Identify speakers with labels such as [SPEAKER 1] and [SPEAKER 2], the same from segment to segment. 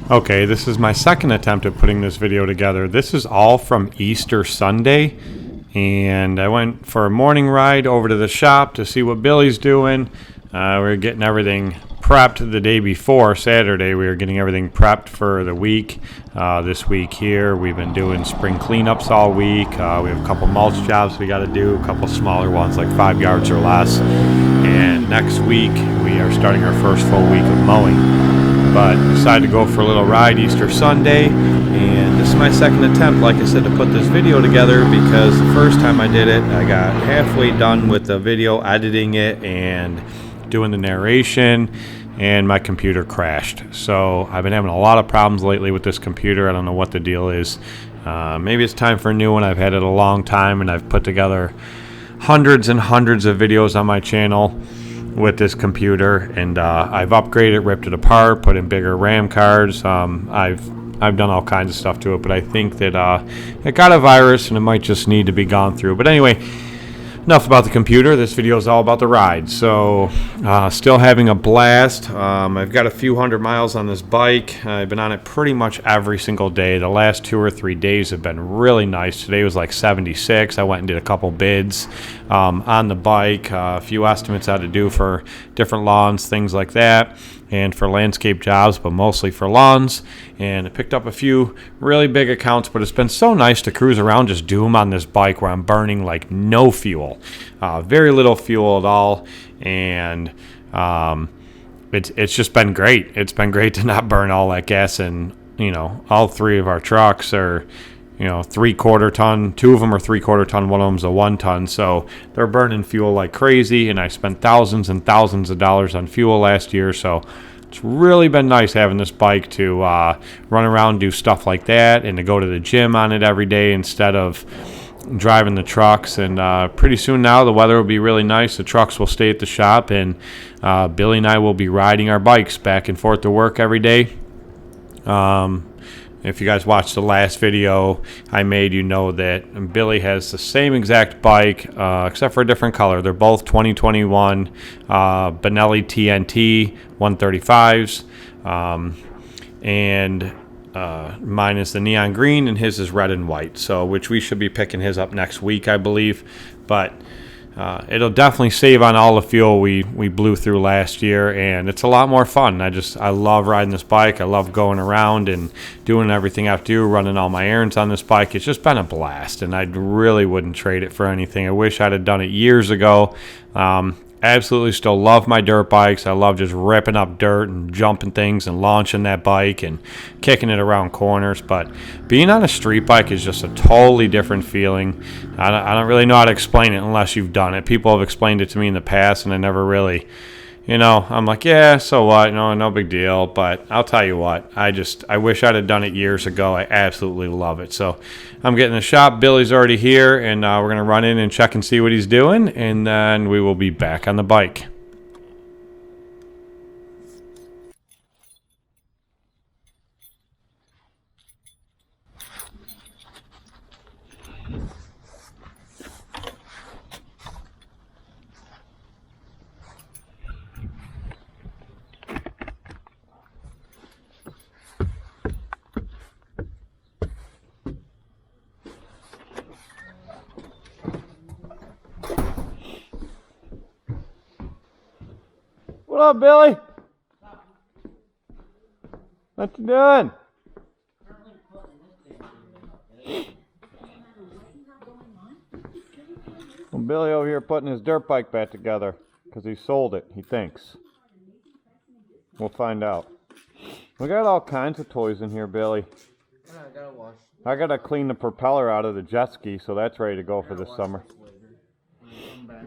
[SPEAKER 1] Okay, this is my second attempt at putting this video together. This is all from Easter Sunday, and I went for a morning ride over to the shop to see what Billy's doing. We were getting everything prepped the day before, Saturday. We were getting everything prepped for the week. This week here, we've been doing spring cleanups all week. We have a couple mulch jobs we got to do, a couple smaller ones like 5 yards or less. And next week, we are starting our first full week of mowing. But decided to go for a little ride Easter Sunday, and this is my second attempt, like I said, to put this video together, because the first time I did it, I got halfway done with the video, editing it and doing the narration, and my computer crashed. So I've been having a lot of problems lately with this computer. I don't know what the deal is. Maybe it's time for a new one. I've had it a long time, and I've put together hundreds and hundreds of videos on my channel with this computer, and I've upgraded, ripped it apart, put in bigger RAM cards. I've done all kinds of stuff to it, but I think that it got a virus and it might just need to be gone through. But anyway, enough about the computer. This video is all about the ride. So still having a blast. I've got a few hundred miles on this bike. I've been on it pretty much every single day. The last 2 or 3 days have been really nice. Today was like 76. I went and did a couple bids on the bike, a few estimates I had to do for different lawns, things like that, and for landscape jobs, but mostly for lawns. And I picked up a few really big accounts, but it's been so nice to cruise around, just do them on this bike where I'm burning like no fuel, very little fuel at all. And it's just been great. It's been great to not burn all that gas. And all 3 of our trucks are 3/4 ton. 2 of them are 3/4 ton. One of them's a 1 ton. So they're burning fuel like crazy. And I spent thousands and thousands of dollars on fuel last year. So it's really been nice having this bike to run around, do stuff like that, and to go to the gym on it every day instead of driving the trucks. And pretty soon now the weather will be really nice. The trucks will stay at the shop, and Billy and I will be riding our bikes back and forth to work every day. If you guys watched the last video I made, you know that Billy has the same exact bike, except for a different color. They're both 2021 Benelli TNT 135s, and mine is the neon green, and his is red and white. So, which we should be picking his up next week, I believe. But it'll definitely save on all the fuel we blew through last year, and it's a lot more fun. I love riding this bike. I love going around and doing everything I have to do, running all my errands on this bike. It's just been a blast, and I really wouldn't trade it for anything. I wish I'd have done it years ago. Absolutely still love my dirt bikes. I love just ripping up dirt and jumping things and launching that bike and kicking it around corners. But being on a street bike is just a totally different feeling. I don't really know how to explain it unless you've done it. People have explained it to me in the past, and I never really, I'm like, yeah, so what? No big deal. But I'll tell you what, I wish I'd have done it years ago. I absolutely love it. So I'm getting the shop. Billy's already here, and we're going to run in and check and see what he's doing, and then we will be back on the bike. What up, Billy? What you doing? Well, Billy over here putting his dirt bike back together because he sold it, he thinks. We'll find out. We got all kinds of toys in here, Billy. I gotta clean the propeller out of the jet ski, so that's ready to go for this summer.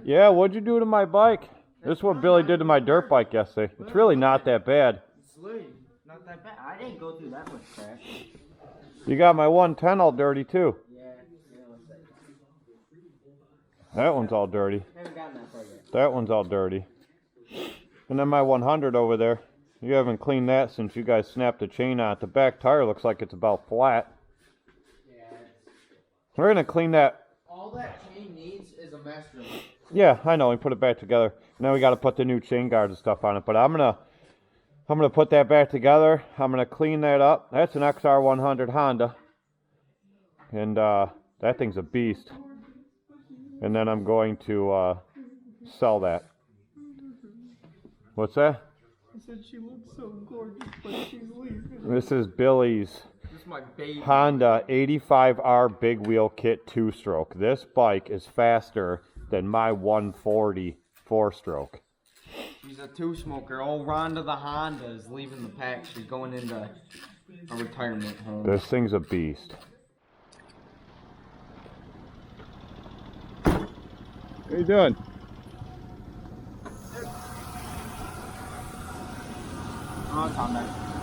[SPEAKER 1] Yeah, what'd you do to my bike? This is what Billy did to my dirt bike yesterday. It's really not that bad.
[SPEAKER 2] It's really not that bad. I didn't go through that much crap.
[SPEAKER 1] You got my 110 all dirty too.
[SPEAKER 2] Yeah, one second.
[SPEAKER 1] That one's all dirty.
[SPEAKER 2] I haven't gotten that far yet.
[SPEAKER 1] That one's all dirty. And then my 100 over there. You haven't cleaned that since you guys snapped the chain on it. The back tire looks like it's about flat.
[SPEAKER 2] Yeah.
[SPEAKER 1] We're going to clean that.
[SPEAKER 2] All that chain needs is a master.
[SPEAKER 1] Yeah, I know. We put it back together. Now we got to put the new chain guards and stuff on it. But I'm I'm going to put that back together. I'm going to clean that up. That's an XR100 Honda. And that thing's a beast. And then I'm going to sell that. What's that?
[SPEAKER 2] I said she looks so gorgeous, but she's leaving.
[SPEAKER 1] This is Billy's
[SPEAKER 2] This is my baby.
[SPEAKER 1] Honda 85R big wheel kit 2-stroke. This bike is faster than my 140 4-stroke.
[SPEAKER 2] She's a 2-smoker. Old Rhonda the Honda is leaving the pack. She's going into a retirement home.
[SPEAKER 1] This thing's a beast. What are you doing?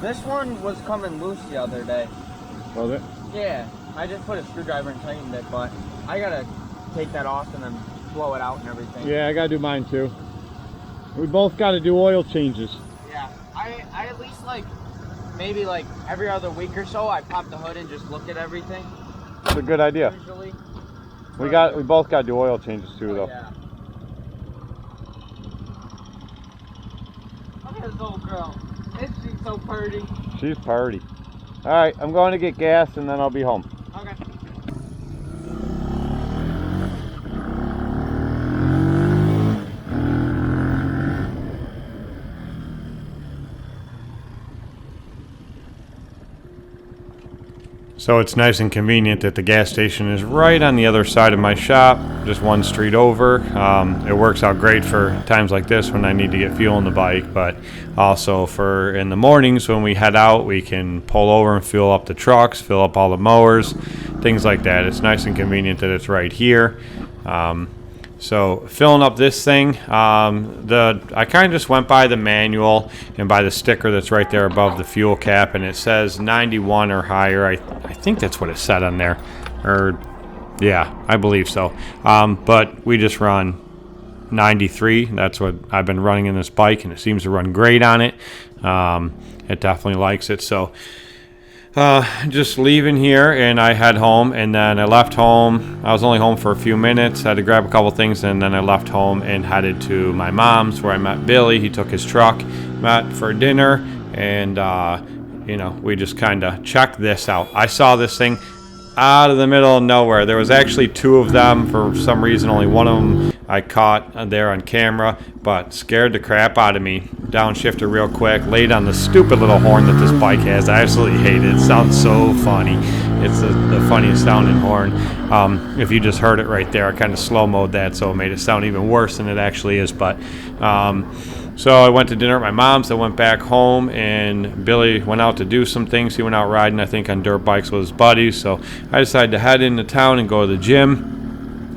[SPEAKER 2] This one was coming loose the other day.
[SPEAKER 1] Was it?
[SPEAKER 2] Yeah, I just put a screwdriver and tightened it, but I gotta take that off and then blow it out and everything.
[SPEAKER 1] Yeah, I gotta do mine too. We both gotta do oil changes.
[SPEAKER 2] Yeah, I at least maybe every other week or so I pop the hood and just look at everything.
[SPEAKER 1] It's a good idea.
[SPEAKER 2] Usually.
[SPEAKER 1] We both gotta do oil changes too though.
[SPEAKER 2] Yeah. Look at this old girl. Isn't she so pretty?
[SPEAKER 1] She's party. Alright, I'm going to get gas and then I'll be home.
[SPEAKER 2] Okay.
[SPEAKER 1] So it's nice and convenient that the gas station is right on the other side of my shop, just one street over. It works out great for times like this when I need to get fuel in the bike, but also for in the mornings when we head out, we can pull over and fuel up the trucks, fill up all the mowers, things like that. It's nice and convenient that it's right here. So filling up this thing, I kind of just went by the manual and by the sticker that's right there above the fuel cap, and it says 91 or higher. I think that's what it said on there, or yeah, I believe so. But we just run 93. That's what I've been running in this bike, and it seems to run great on it. It definitely likes it. So just leaving here, and I head home, and then I left home. I was only home for a few minutes. I had to grab a couple things, and then I left home and headed to my mom's where I met Billy. He took his truck, met for dinner, and we just kind of checked this out. I saw this thing out of the middle of nowhere. There was actually two of them. For some reason, only one of them I caught there on camera, but scared the crap out of me. Downshifted real quick, laid on the stupid little horn that this bike has. I absolutely hate it. It sounds so funny. It's the funniest sounding horn. If you just heard it right there, I kind of slow-mode that, so it made it sound even worse than it actually is. But so I went to dinner at my mom's. I went back home, and Billy went out to do some things. He went out riding, I think, on dirt bikes with his buddies. So I decided to head into town and go to the gym.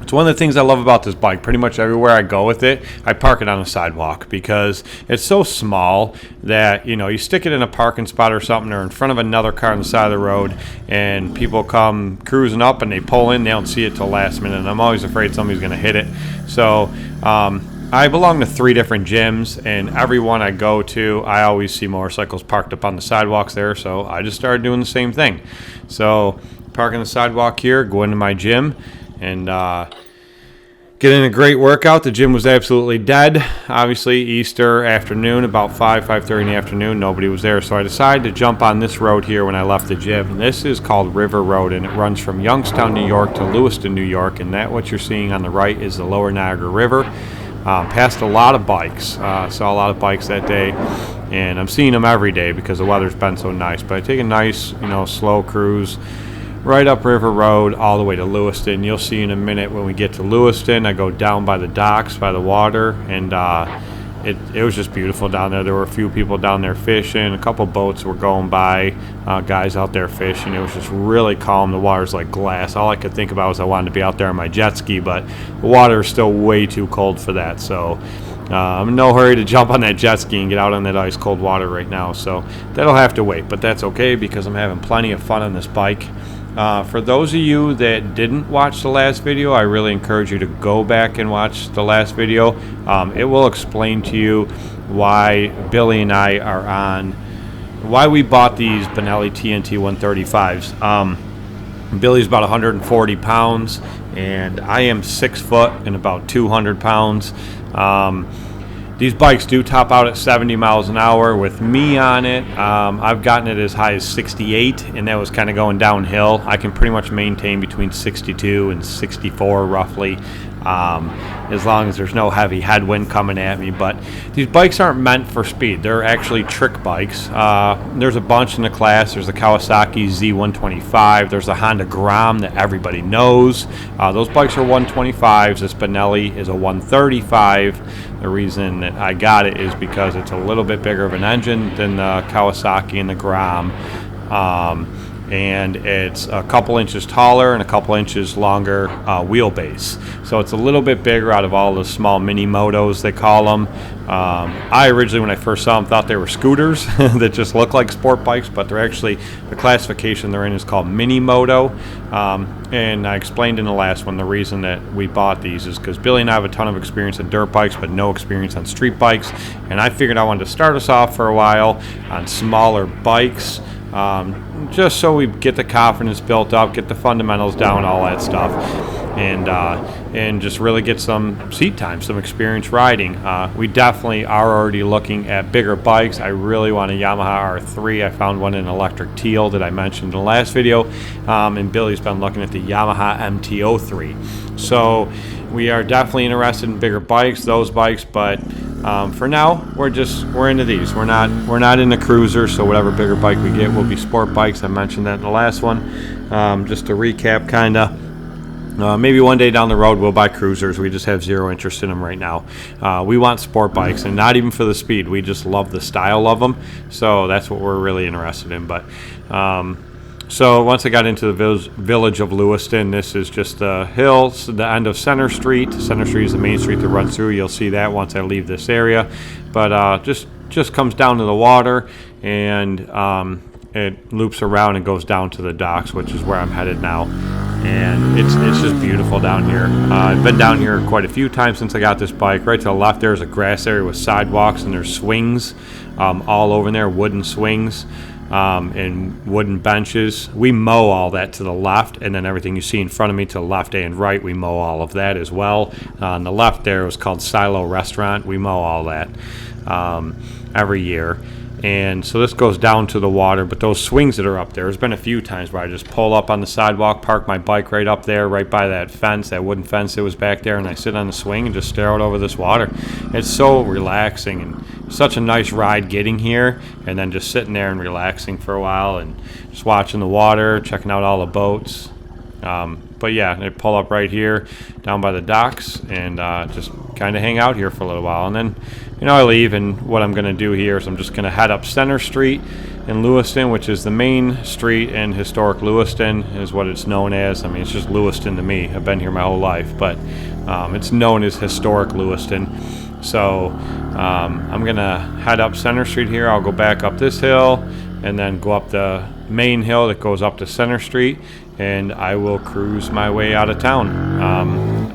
[SPEAKER 1] It's one of the things I love about this bike. Pretty much everywhere I go with it, I park it on the sidewalk because it's so small that, you stick it in a parking spot or something or in front of another car on the side of the road, and people come cruising up and they pull in. They don't see it till last minute, and I'm always afraid somebody's going to hit it. So I belong to 3 different gyms, and every one I go to, I always see motorcycles parked up on the sidewalks there, so I just started doing the same thing. So parking the sidewalk here, go into my gym, and get in a great workout. The gym was absolutely dead. Obviously, Easter afternoon, about 5:30 in the afternoon, nobody was there. So I decided to jump on this road here when I left the gym. And this is called River Road, and it runs from Youngstown, New York to Lewiston, New York. And that, what you're seeing on the right, is the lower Niagara River. Passed a lot of bikes. Saw a lot of bikes that day. And I'm seeing them every day because the weather's been so nice. But I take a nice, slow cruise right up River Road all the way to Lewiston. You'll see in a minute when we get to Lewiston, I go down by the docks, by the water, and it was just beautiful down there. There were a few people down there fishing. A couple boats were going by, guys out there fishing. It was just really calm. The water's like glass. All I could think about was I wanted to be out there on my jet ski, but the water is still way too cold for that. So I'm in no hurry to jump on that jet ski and get out on that ice cold water right now. So that'll have to wait, but that's okay because I'm having plenty of fun on this bike. For those of you that didn't watch the last video, I really encourage you to go back and watch the last video. It will explain to you why Billy and I are on, why we bought these Benelli TNT 135s. Billy's about 140 pounds, and I am 6 foot and about 200 pounds. These bikes do top out at 70 miles an hour with me on it. I've gotten it as high as 68, and that was kind of going downhill. I can pretty much maintain between 62 and 64 roughly, as long as there's no heavy headwind coming at me. But these bikes aren't meant for speed. They're actually trick bikes. There's a bunch in the class. There's the Kawasaki Z125. There's the Honda Grom that everybody knows. Those bikes are 125s. This Benelli is a 135. The reason that I got it is because it's a little bit bigger of an engine than the Kawasaki and the Grom. And it's a couple inches taller and a couple inches longer wheelbase. So it's a little bit bigger out of all the small mini motos, they call them. I originally, when I first saw them, thought they were scooters that just look like sport bikes, but they're actually, the classification they're in is called mini moto. And I explained in the last one the reason that we bought these is because Billy and I have a ton of experience in dirt bikes, but no experience on street bikes. And I figured I wanted to start us off for a while on smaller bikes. Just so we get the confidence built up, get the fundamentals down, all that stuff, and just really get some seat time, some experience riding. We definitely are already looking at bigger bikes. I really want a Yamaha R3. I found one in electric teal that I mentioned in the last video, and Billy's been looking at the Yamaha MT-03. So we are definitely interested in bigger bikes, those bikes, but for now we're into these. We're not into cruisers, so whatever bigger bike we get will be sport bikes. I mentioned that in the last one. Just to recap, kinda. Maybe one day down the road we'll buy cruisers. We just have zero interest in them right now. We want sport bikes, and not even for the speed. We just love the style of them, so that's what we're really interested in. But so once I got into the village of Lewiston, this is just the hills, the end of Center Street. Center Street is the main street that runs through. You'll see that once I leave this area. But just comes down to the water, and it loops around and goes down to the docks, which is where I'm headed now. And it's just beautiful down here. I've been down here quite a few times since I got this bike. Right to the left there is a grass area with sidewalks, and there's swings all over there, wooden swings. And wooden benches. We mow all that to the left, and then everything you see in front of me to the left and right, we mow all of that as well. On the left there was called Silo Restaurant. We mow all that every year. And so this goes down to the water, but those swings that are up there, there's been a few times where I just pull up on the sidewalk, park my bike right up there, right by that fence, that wooden fence that was back there, and I sit on the swing and just stare out over this water. It's so relaxing and such a nice ride getting here, and then just sitting there and relaxing for a while and just watching the water, checking out all the boats. But yeah, they pull up right here down by the docks and just kind of hang out here for a little while. And then, I leave, and what I'm going to do here is I'm just going to head up Center Street in Lewiston, which is the main street in historic Lewiston, is what it's known as. I mean, it's just Lewiston to me. I've been here my whole life, but it's known as historic Lewiston. So I'm going to head up Center Street here. I'll go back up this hill and then go up the main hill that goes up to Center Street, and I will cruise my way out of town.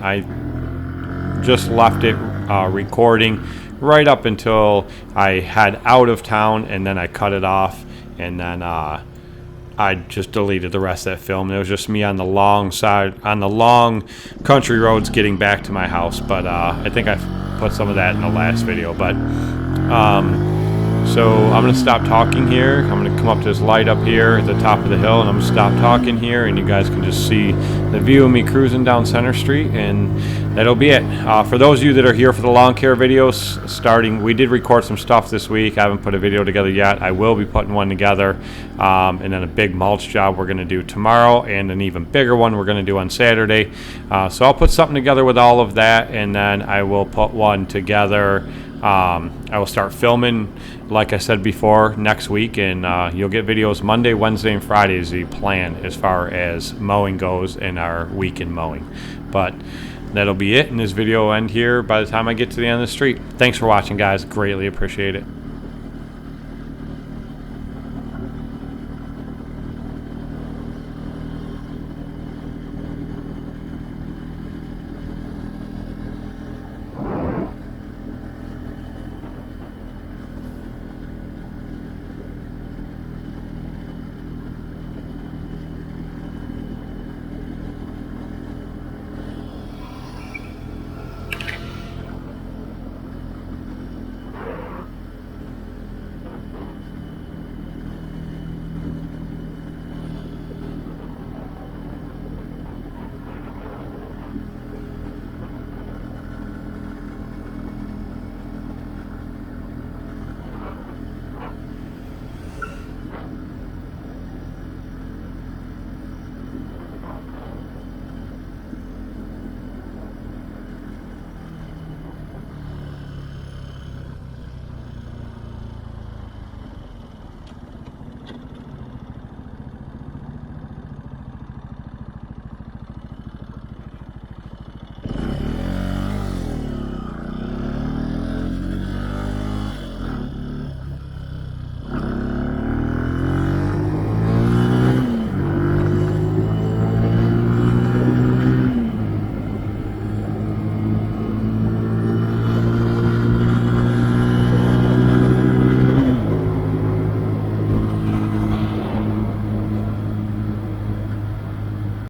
[SPEAKER 1] I just left it recording right up until I head out of town, and then I cut it off, and then I just deleted the rest of that film. It was just me on the long country roads getting back to my house. But I think I put some of that in the last video. But so I'm going to stop talking here. I'm going to come up to this light up here at the top of the hill, and I'm going to stop talking here, and you guys can just see the view of me cruising down Center Street, and that'll be it. For those of you that are here for the lawn care videos, we did record some stuff this week. I haven't put a video together yet. I will be putting one together, and then a big mulch job we're going to do tomorrow, and an even bigger one we're going to do on Saturday. So I'll put something together with all of that, and then I will put one together. I will start filming, like I said before, next week, and you'll get videos Monday, Wednesday, and Friday is the plan as far as mowing goes in our week in mowing. But that'll be it, and this video will end here by the time I get to the end of the street. Thanks for watching, guys. Greatly appreciate it.